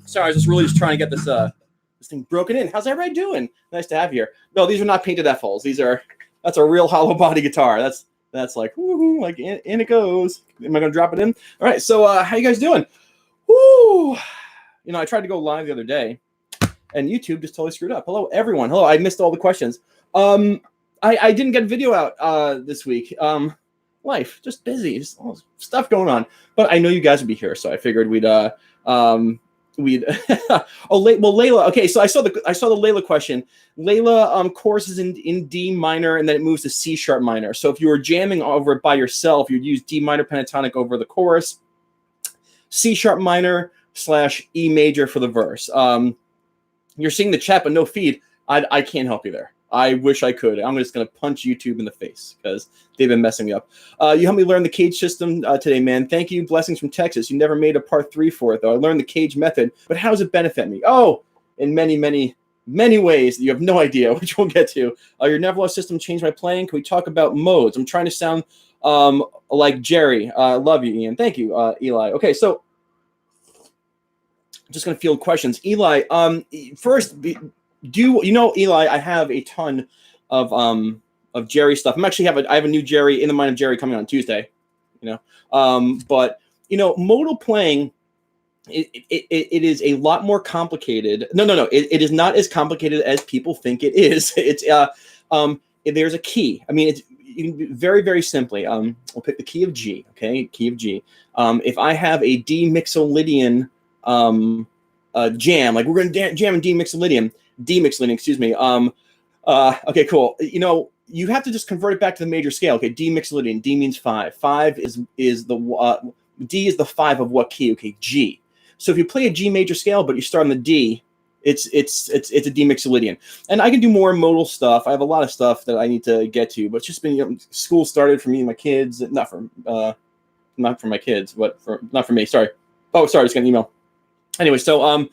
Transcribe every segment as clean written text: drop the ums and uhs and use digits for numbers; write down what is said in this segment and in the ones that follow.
Sorry, I was just trying to get this thing broken in. How's everybody doing? Nice to have you here. No, these are not painted F-holes. That's a real hollow body guitar. That's like woohoo, like in it goes. Am I gonna drop it in? All right. So how you guys doing? Woo! I tried to go live the other day, and YouTube just totally screwed up. Hello, everyone. Hello. I missed all the questions. I didn't get a video out this week. Life just busy, just all this stuff going on. But I know you guys would be here, so I figured we'd Layla. Okay, so I saw the Layla question. Layla chorus is in D minor, and then it moves to C sharp minor. So if you were jamming over it by yourself, you'd use D minor pentatonic over the chorus, C sharp minor / E major for the verse. You're seeing the chat, but no feed. I can't help you there. I wish I could. I'm just going to punch YouTube in the face because they've been messing me up. You helped me learn the cage system today, man. Thank you. Blessings from Texas. You never made a part 3 for it, though. I learned the cage method, but how does it benefit me? Oh, in many, many many ways that you have no idea, which we'll get to. Your Neverlost system changed my playing. Can we talk about modes? I'm trying to sound like Jerry. Love you, Ian. Thank you, Eli. Okay, so I'm just going to field questions. Eli, first, Eli, I have a ton of Jerry stuff. I have a new Jerry, In the Mind of Jerry, coming on Tuesday. But modal playing, it is a lot more complicated. No. It is not as complicated as people think it is. It's there's a key. I mean, it's very, very simply. We'll pick the key of G. Okay, key of G. If I have a D mixolydian jam, like we're going to jam in D mixolydian, excuse me. Okay, cool. You have to just convert it back to the major scale. Okay, D mixolydian. D means 5. 5 is the D is the 5 of what key? Okay, G. So if you play a G major scale, but you start on the D, it's a D mixolydian. And I can do more modal stuff. I have a lot of stuff that I need to get to, but it's just been school started for me and my kids. Not for my kids, but not for me. Sorry. Oh, sorry. I just got an email. Anyway, so but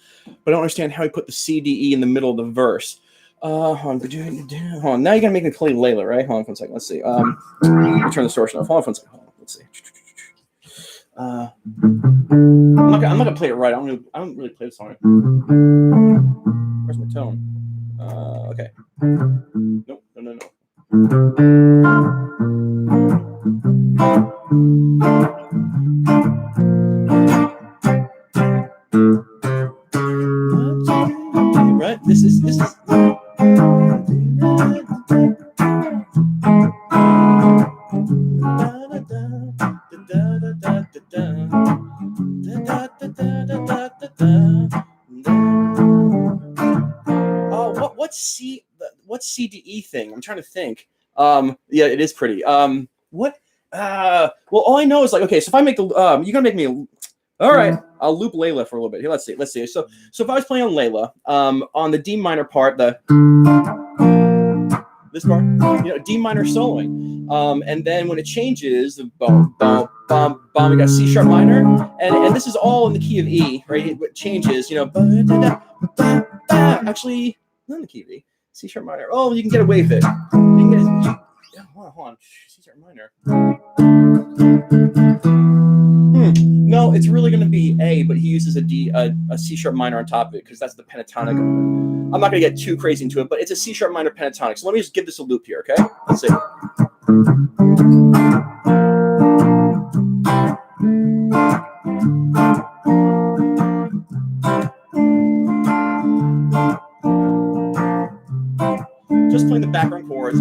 I don't understand how he put the C, D, E in the middle of the verse. Hold on. Now you're gonna make me play Layla, right? Hold on for a second. Let's see. Let me turn the distortion off. Hold on for a second. Let's see. I'm not gonna play it right. I don't really play the song. Where's my tone? Okay. Nope. No. Right. This is. What's CDE thing? I'm trying to think. Yeah, it is pretty. What? Well, all I know is like, okay, so if I make the, you're gonna make me. All right, I'll loop Layla for a little bit. Here, let's see. So if I was playing on Layla, on the D minor part, this part, D minor soloing, and then when it changes, the bum bum bum bum, we got C sharp minor, and this is all in the key of E, right? It changes, actually, not in the key of E, C sharp minor. Oh, you can get away with it. Hold on, C sharp minor. No, it's really going to be A, but he uses a C sharp minor on top of it because that's the pentatonic. I'm not going to get too crazy into it, but it's a C sharp minor pentatonic. So let me just give this a loop here, okay? Let's see. Just playing the background chords.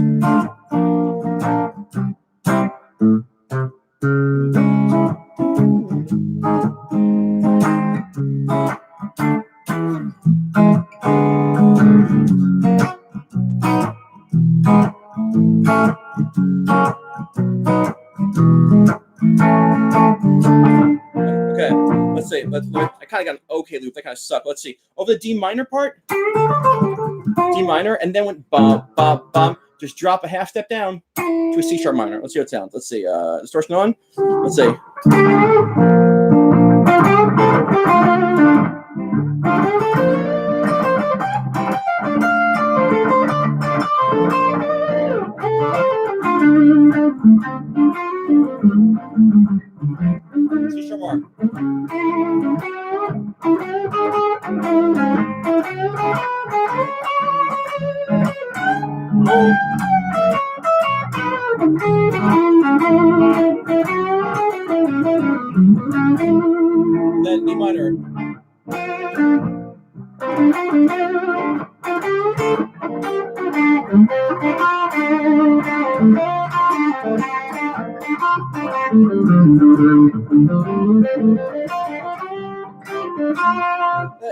Okay, let's see. I kind of got an okay loop. That kind of sucked. Let's see. Over the D minor part, D minor, and then went bum, bum, bum. Just drop a half step down to a C sharp minor. Let's see how it sounds. Let's see. Distortion on. Let's see. C sharp mark. Then D minor.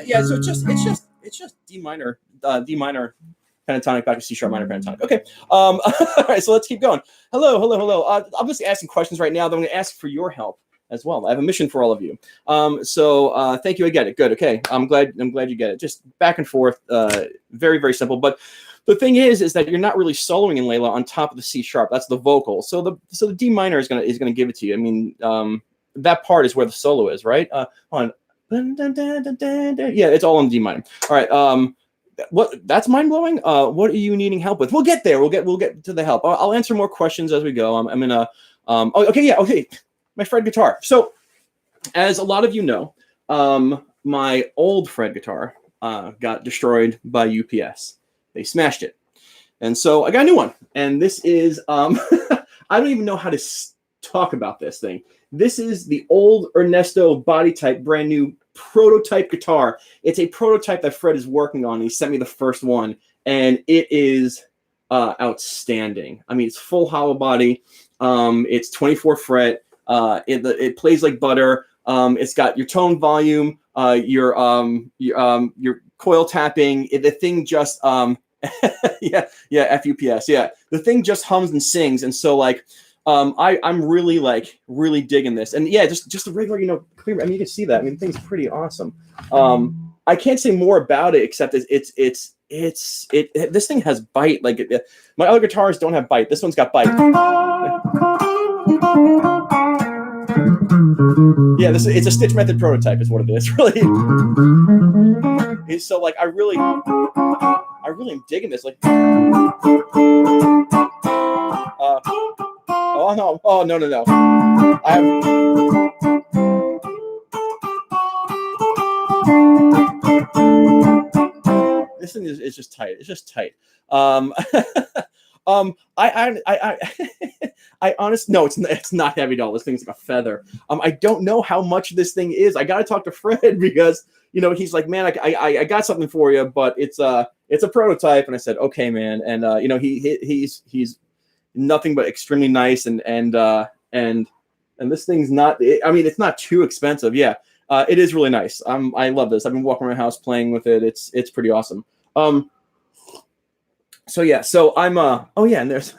Yeah, so it's just D minor pentatonic back to C sharp minor pentatonic. Okay, all right, so let's keep going. Hello. I'm just asking questions right now that I'm going to ask for your help as well. I have a mission for all of you. So thank you. I get it. Good. Okay, I'm glad you get it. Just back and forth. Very, very simple. But the thing is that you're not really soloing in Layla on top of the C sharp. That's the vocal. So the D minor is gonna give it to you. I mean, that part is where the solo is, right? On. Yeah, it's all in D minor. All right. What? That's mind blowing. What are you needing help with? We'll get there. We'll get to the help. I'll answer more questions as we go. I'm in a. Oh, okay, yeah, okay. My Phred guitar. So, as a lot of you know, my old Phred guitar got destroyed by UPS. They smashed it, and so I got a new one. And this is I don't even know how to talk about this thing. This is the old Ernesto body type, brand new prototype guitar. It's a prototype that Phred is working on. He sent me the first one, and it is outstanding. I mean, it's full hollow body. It's 24 fret. It plays like butter. It's got your tone volume, your coil tapping. The thing just yeah, FUPS. Yeah, the thing just hums and sings, and so like. I'm really digging this, and yeah, just a regular, clear. I mean, you can see that. I mean, the thing's pretty awesome. I can't say more about it except this thing has bite. Like my other guitars don't have bite. This one's got bite. Yeah, it's a Stitch Method prototype, is what it is. Really, so like I really am digging this. Like. Oh no! Oh no! This thing is just tight. It's just tight. I honestly no, it's not heavy at all. This thing's like a feather. I don't know how much this thing is. I got to talk to Phred because he's like, man, I got something for you, but it's a prototype. And I said, okay, man. And he's nothing but extremely nice, and this thing's not. I mean, it's not too expensive. Yeah, it is really nice. I love this. I've been walking around my house playing with it. It's pretty awesome. So yeah, I'm oh yeah, and there's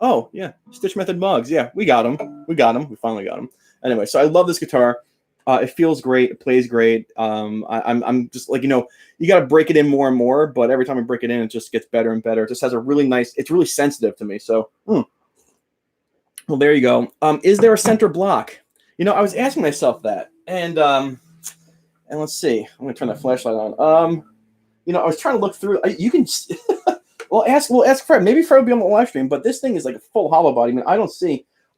oh yeah, Stitch Method mugs. Yeah, we got them. We finally got them. Anyway, so I love this guitar. It feels great. It plays great. I'm just like, you got to break it in more and more, but every time I break it in, it just gets better and better. It just has a really nice, it's really sensitive to me. So, well, there you go. Is there a center block? I was asking myself that, and let's see. I'm going to turn the flashlight on. I was trying to look through. You can, we'll ask Phred. Maybe Phred will be on the live stream, but this thing is like a full hollow body. I mean,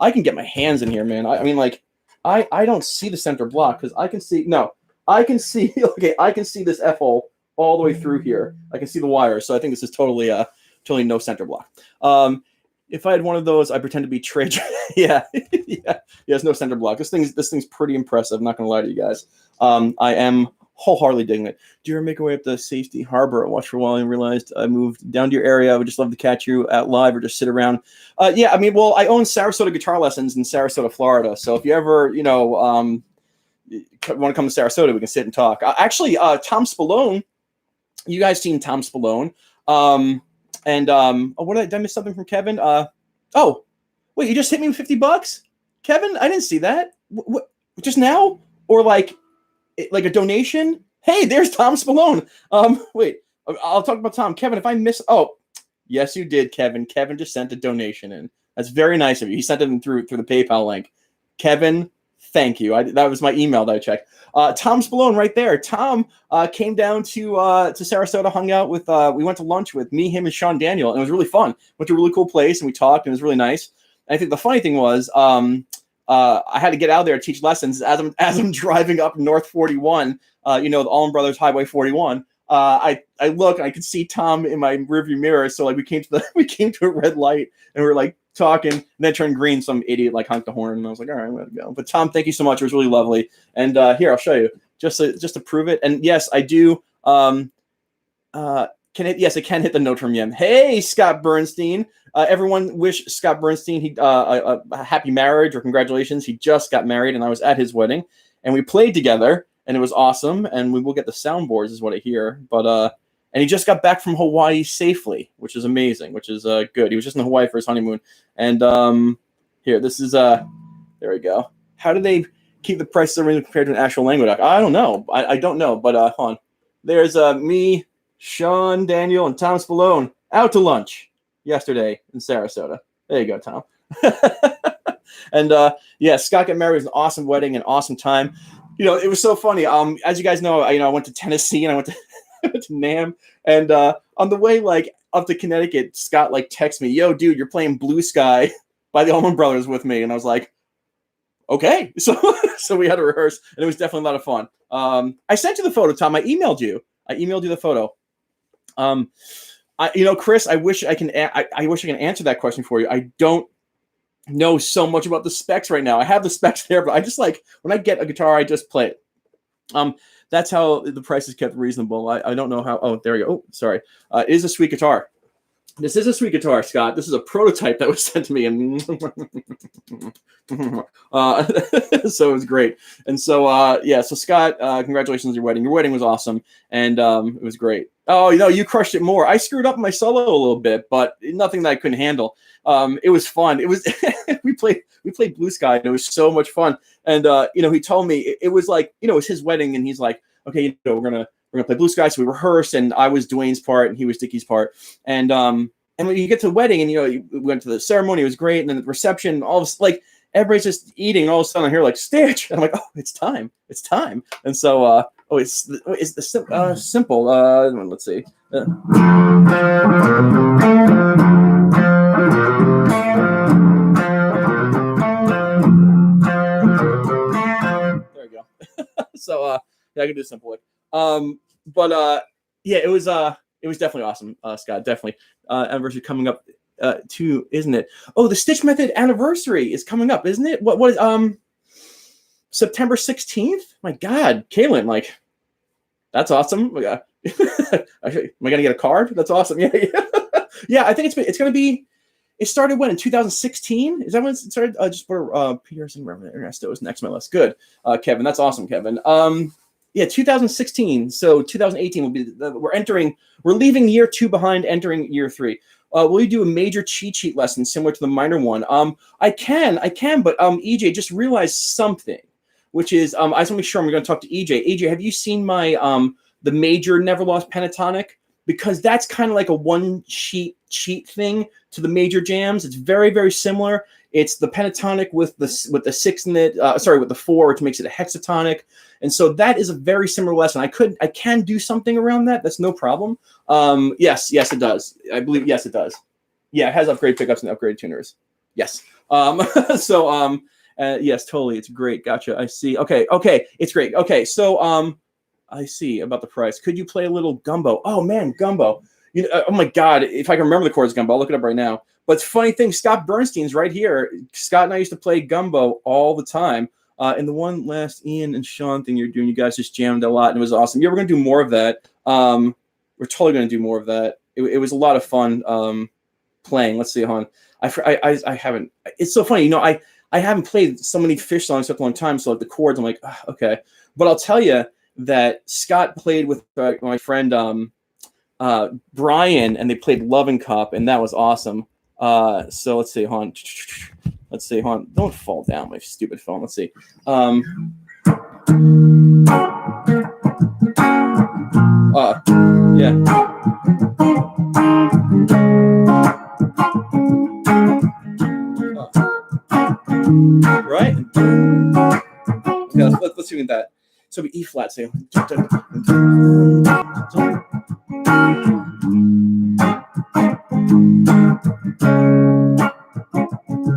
I can get my hands in here, man. I mean, like, I don't see the center block because I can see okay, I can see this F hole all the way through here. I can see the wires, so I think this is totally no center block. If I had one of those, I pretend to be Trey. yeah, there's no center block. This thing's pretty impressive. I'm not gonna lie to you guys. I am wholeheartedly digging it. Do you ever make your way up the Safety Harbor and watch for a while and realized I moved down to your area? I would just love to catch you at live or just sit around. Yeah, I mean, well, I own Sarasota Guitar Lessons in Sarasota, Florida. So if you ever, want to come to Sarasota, we can sit and talk. Actually, Tom Spallone, you guys seen Tom Spallone. Oh, did I miss something from Kevin? Oh, wait, you just hit me with $50? Kevin, I didn't see that. What, just now? Or like a donation? Hey, there's Tom Spallone. Wait, I'll talk about Tom. Kevin, if I miss, oh, yes, you did, Kevin. Kevin just sent a donation in. That's very nice of you. He sent it in through the PayPal link. Kevin, thank you. That was my email that I checked. Tom Spallone right there. Tom came down to Sarasota, hung out with, we went to lunch with me, him, and Sean Daniel, and it was really fun. Went to a really cool place, and we talked, and it was really nice. And I think the funny thing was, I had to get out there to teach lessons as I'm driving up North 41, the Allman Brothers Highway 41. I look and I could see Tom in my rearview mirror. So like we came to a red light and we were like talking, and then it turned green. Some idiot like honked the horn, and I was like, all right, I'm gonna go. But Tom, thank you so much. It was really lovely. And here, I'll show you just to prove it. And yes, I do. Yes, it can hit the note from Yem. Hey, Scott Bernstein. Everyone wish Scott Bernstein a happy marriage or congratulations. He just got married, and I was at his wedding, and we played together, and it was awesome. And we will get the soundboards, is what I hear. But and he just got back from Hawaii safely, which is amazing, which is good. He was just in Hawaii for his honeymoon. And here, this is there we go. How do they keep the prices around compared to an actual language? I don't know. I don't know. But hold on. There's me, Sean, Daniel, and Tom Spallone out to lunch yesterday in Sarasota. There you go, Tom. And yeah, Scott got married. It was an awesome wedding, an awesome time. It was so funny. As you guys know, I went to Tennessee, and to Nam. And on the way like up to Connecticut, Scott like texts me, "Yo, dude, you're playing Blue Sky by the Allman Brothers with me." And I was like, okay. So we had to rehearse, and it was definitely a lot of fun. I sent you the photo, Tom. I emailed you the photo. Chris, I wish I can answer that question for you. I don't know so much about the specs right now. I have the specs there, but I just like when I get a guitar, I just play it. That's how the price is kept reasonable. I don't know how. Oh, there we go. Oh, sorry. It is a sweet guitar. This is a sweet guitar, Scott. This is a prototype that was sent to me, and so it was great. And so, so Scott, congratulations on your wedding. Your wedding was awesome, and it was great. Oh, you crushed it more. I screwed up my solo a little bit, but nothing that I couldn't handle. It was fun. It was we played Blue Sky, and it was so much fun. And he told me it was like it was his wedding, and he's like, okay, we're gonna play Blue Sky. So we rehearsed, and I was Dwayne's part, and he was Dickie's part. And when you get to the wedding, and we went to the ceremony, it was great, and then the reception, all of like everybody's just eating, and all of a sudden I hear like Stitch, and I'm like, oh, it's time. And so it's the simple. Let's see. There we go. So I can do simple. It was definitely awesome, Scott. Definitely. Anniversary coming up too, isn't it? Oh, the Stitch Method anniversary is coming up, isn't it? What is September 16th? My God, Kaylin, like that's awesome. Am I gonna get a card? That's awesome. Yeah. Yeah, I think it's gonna be. It started when in 2016. Is that when it started? Just for Peterson, Reverend Ernesto is next on my list. Good, Kevin. That's awesome, Kevin. 2016. So 2018 will be. We're leaving year 2 behind, entering year 3. Will you do a major cheat sheet lesson similar to the minor one? I can, but EJ just realized something, which is I just want to make sure I'm going to talk to EJ. EJ, have you seen my the major Never Lost pentatonic? Because that's kind of like a one sheet cheat thing to the major jams. It's very, very similar. It's the pentatonic with the 6 in it. With the 4, which makes it a hexatonic. And so that is a very similar lesson. I can do something around that. That's no problem. Yes, it does. I believe yes, it does. Yeah, it has upgrade pickups and upgrade tuners. Yes. Yes, totally. It's great. Gotcha. I see. Okay. It's great. Okay. So I see about the price. Could you play a little Gumbo? Oh man, Gumbo. Oh my God, if I can remember the chords Gumbo, I'll look it up right now. But it's funny thing, Scott Bernstein's right here. Scott and I used to play Gumbo all the time. And the one last Ian and Sean thing you're doing, you guys just jammed a lot, and it was awesome. Yeah, we're gonna do more of that. We're totally gonna do more of that. It was a lot of fun playing. Let's see, hon. I haven't. It's so funny, I haven't played so many Fish songs for a long time. So like the chords, I'm like, okay. But I'll tell you that Scott played with my friend Brian, and they played Loving Cup, and that was awesome. So let's see, hon. Don't fall down, my stupid phone. Let's see. Yeah. Right? Yeah, let's do that. So we E flat, say. Is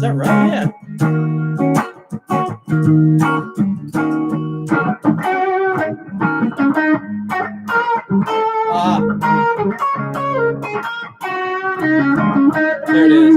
that right? Yeah. There it is.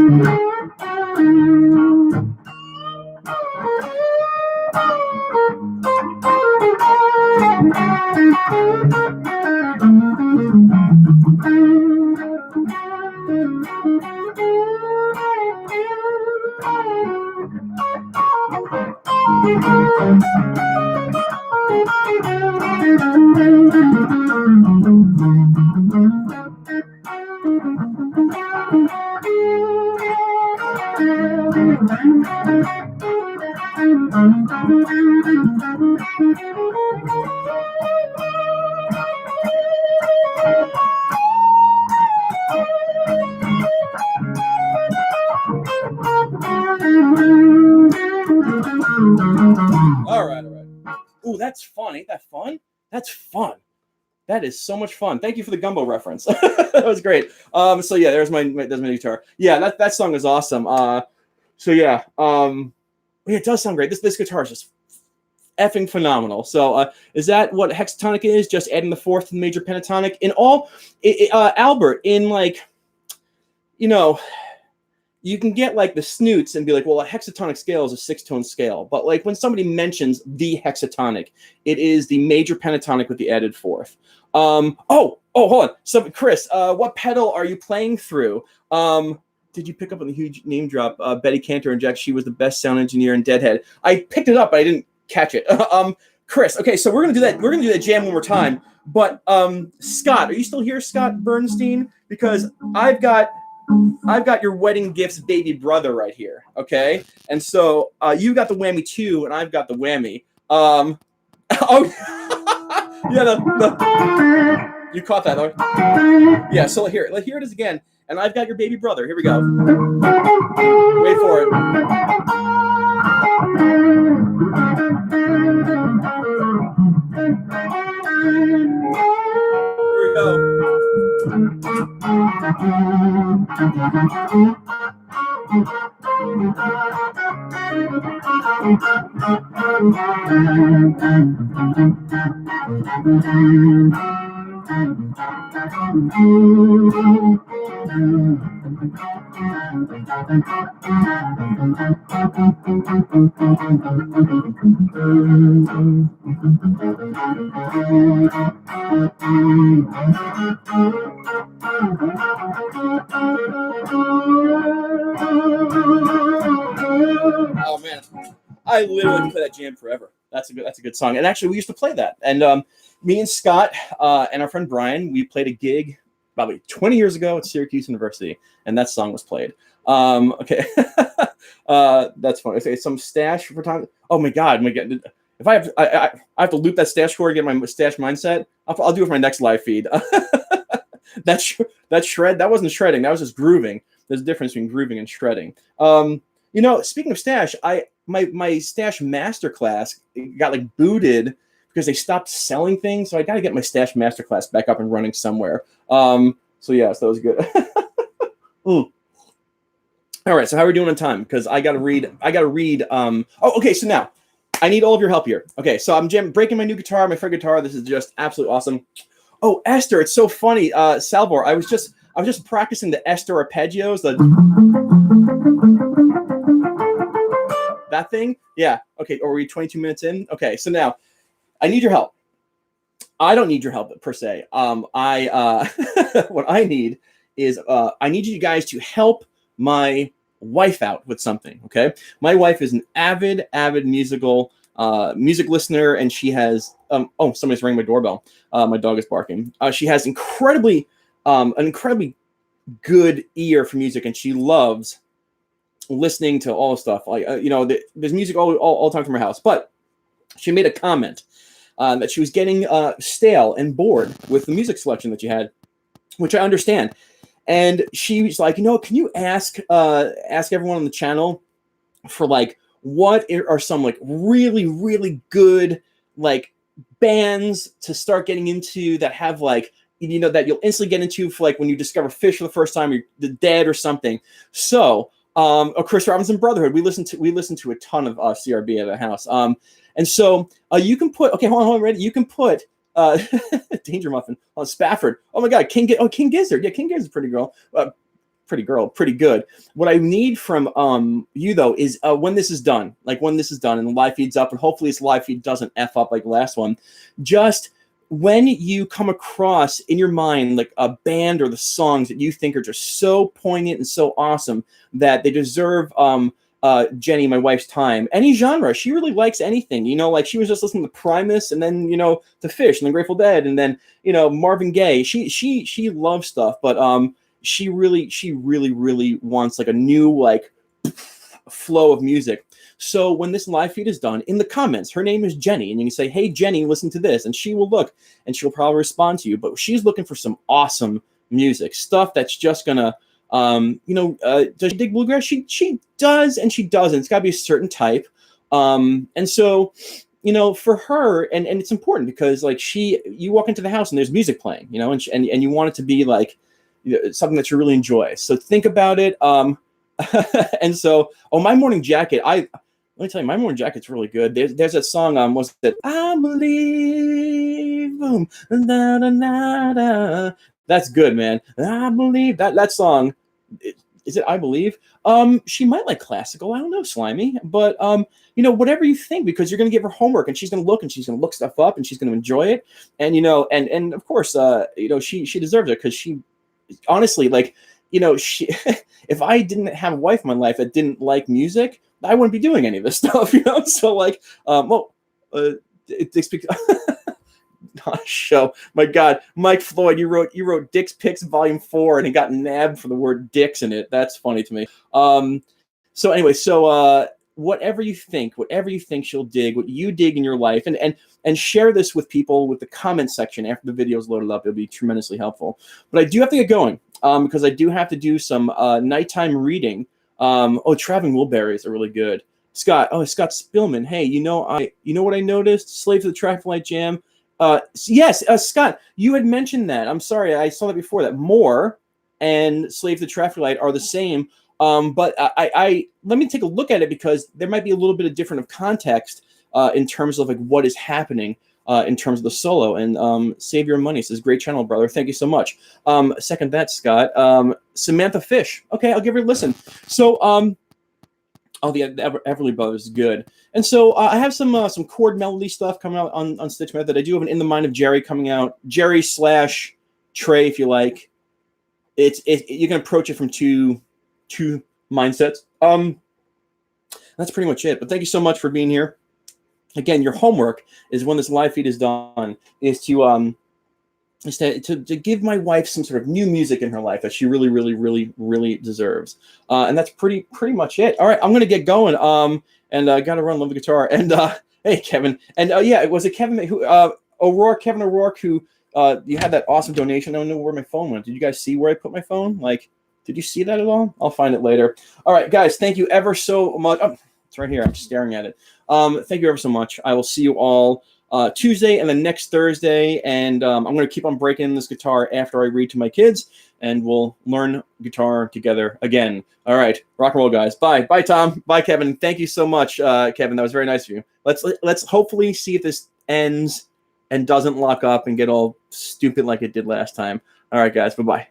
All right. Ooh, that's fun. Ain't that fun? That's fun. That is so much fun. Thank you for the gumbo reference. That was great. So yeah, there's my guitar. Yeah, that song is awesome. So yeah, yeah, it does sound great. This guitar is just effing phenomenal. So is that what hexatonic is? Just adding the fourth and major pentatonic in all? Albert, in like, you know, you can get like the snoots and be like, well, a hexatonic scale is a 6-tone scale. But like when somebody mentions the hexatonic, it is the major pentatonic with the added fourth. Hold on. So Chris, what pedal are you playing through? Did you pick up on the huge name drop? Betty Cantor and Jack, she was the best sound engineer in Deadhead. I picked it up, but I didn't catch it. Chris, okay, so we're gonna do that. We're gonna do that jam one more time. But Scott, are you still here, Scott Bernstein? Because I've got your wedding gifts baby brother right here, okay? And so you got the whammy too, and I've got the whammy. Oh, yeah, you caught that, though. Yeah, so here it is again, and I've got your baby brother. Here we go. Wait for it. Here we go. Oh man, I literally can play that jam forever. That's a good song. And actually, we used to play that. And me and Scott and our friend Brian, we played a gig probably 20 years ago at Syracuse University, and that song was played. Okay, that's funny. Okay, some stash for time. Oh my god, if I have to loop that stash score to get my stash mindset, I'll do it for my next live feed. That shred, that wasn't shredding, that was just grooving. There's a difference between grooving and shredding. You know, speaking of stash, my stash masterclass got like booted because they stopped selling things, so I got to get my stash masterclass back up and running somewhere. So yeah, so that was good. All right, so how are we doing on time? Because I gotta read. Okay, so now I need all of your help here. Okay, so I'm breaking my new guitar, my Phred guitar. This is just absolutely awesome. Oh, Esther, it's so funny. Salvor, I was just practicing the Esther Arpeggios, that thing. Yeah. Okay. Are we 22 minutes in? Okay. So now I need your help. I don't need your help per se. What I need is I need you guys to help my wife out with something. Okay. My wife is an avid music listener, and she has somebody's ringing my doorbell. My dog is barking. She has an incredibly good ear for music, and she loves listening to all stuff. Like there's music all the time from her house. But she made a comment that she was getting stale and bored with the music selection that you had, which I understand. And she was like, can you ask everyone on the channel for like what are some like really good like bands to start getting into that have like that you'll instantly get into for like when you discover Fish for the first time, or The Dead or something. So Chris Robinson Brotherhood, we listen to a ton of CRB at the house. And so you can put, okay, hold on, ready? You can put Danger Muffin on Spafford. Oh my God, King Gizzard. Yeah, King Gizzard's pretty good. What I need from you though is when this is done and the live feed's up, and hopefully this live feed doesn't F up like the last one, just when you come across in your mind like a band or the songs that you think are just so poignant and so awesome that they deserve Jenny, my wife's time, any genre. She really likes anything, like she was just listening to Primus, and then to Fish, and then Grateful Dead, and then Marvin Gaye. She loves stuff, but she really wants like a new like flow of music. So when this live feed is done, in the comments, her name is Jenny, and you can say, "Hey Jenny, listen to this," and she will look, and she'll probably respond to you. But she's looking for some awesome music, stuff that's just gonna, does she dig bluegrass? She does, and she doesn't. It's got to be a certain type. And so, for her, and it's important because like you walk into the house and there's music playing, and you want it to be like something that you really enjoy. So think about it. And so, my morning jacket, let me tell you, my morning jacket's really good. There's that song, was that I believe, boom, da, da, da, da. That's good, man. I believe that song. Is it I Believe? She might like classical. I don't know, Slimy. But whatever you think, because you're gonna give her homework and she's gonna look stuff up and she's gonna enjoy it. And and of course, she deserves it because she honestly, like, she if I didn't have a wife in my life that didn't like music, I wouldn't be doing any of this stuff, So like, it's because show. My God, Mike Floyd, you wrote Dick's Picks Volume 4, and he got nabbed for the word dicks in it. That's funny to me. So anyway, whatever you think she'll dig, what you dig in your life, and share this with people with the comment section after the video is loaded up. It'll be tremendously helpful. But I do have to get going because I do have to do some nighttime reading. Traveling Wilburys are really good. Scott Spillman. Hey, you know what I noticed? Slave to the Traffic Light Jam. Yes, Scott, you had mentioned that. I'm sorry, I saw that before. That More and Slave to the Traffic Light are the same. But I let me take a look at it because there might be a little bit of different of context in terms of like what is happening in terms of the solo. And Save Your Money says, great channel, brother. Thank you so much. Second that, Scott. Samantha Fish. Okay, I'll give her a listen. So the Everly Brothers is good. And so I have some chord melody stuff coming out on Stitch Method. I do have an In the Mind of Jerry coming out. Jerry / Trey, if you like. You can approach it from two mindsets. That's pretty much it. But thank you so much for being here. Again, your homework is when this live feed is done is to give my wife some sort of new music in her life that she really, really, really, really deserves. And that's pretty much it. All right, I'm gonna get going. And I gotta run, love the guitar. And hey, Kevin. And was it Kevin who Kevin O'Rourke who you had that awesome donation? I don't know where my phone went. Did you guys see where I put my phone? Like, did you see that at all? I'll find it later. All right, guys, thank you ever so much. Oh, it's right here. I'm staring at it. Thank you ever so much. I will see you all Tuesday and then next Thursday. And I'm going to keep on breaking this guitar after I read to my kids, and we'll learn guitar together again. All right, rock and roll, guys. Bye. Bye, Tom. Bye, Kevin. Thank you so much, Kevin. That was very nice of you. Let's hopefully see if this ends and doesn't lock up and get all stupid like it did last time. All right, guys. Bye-bye.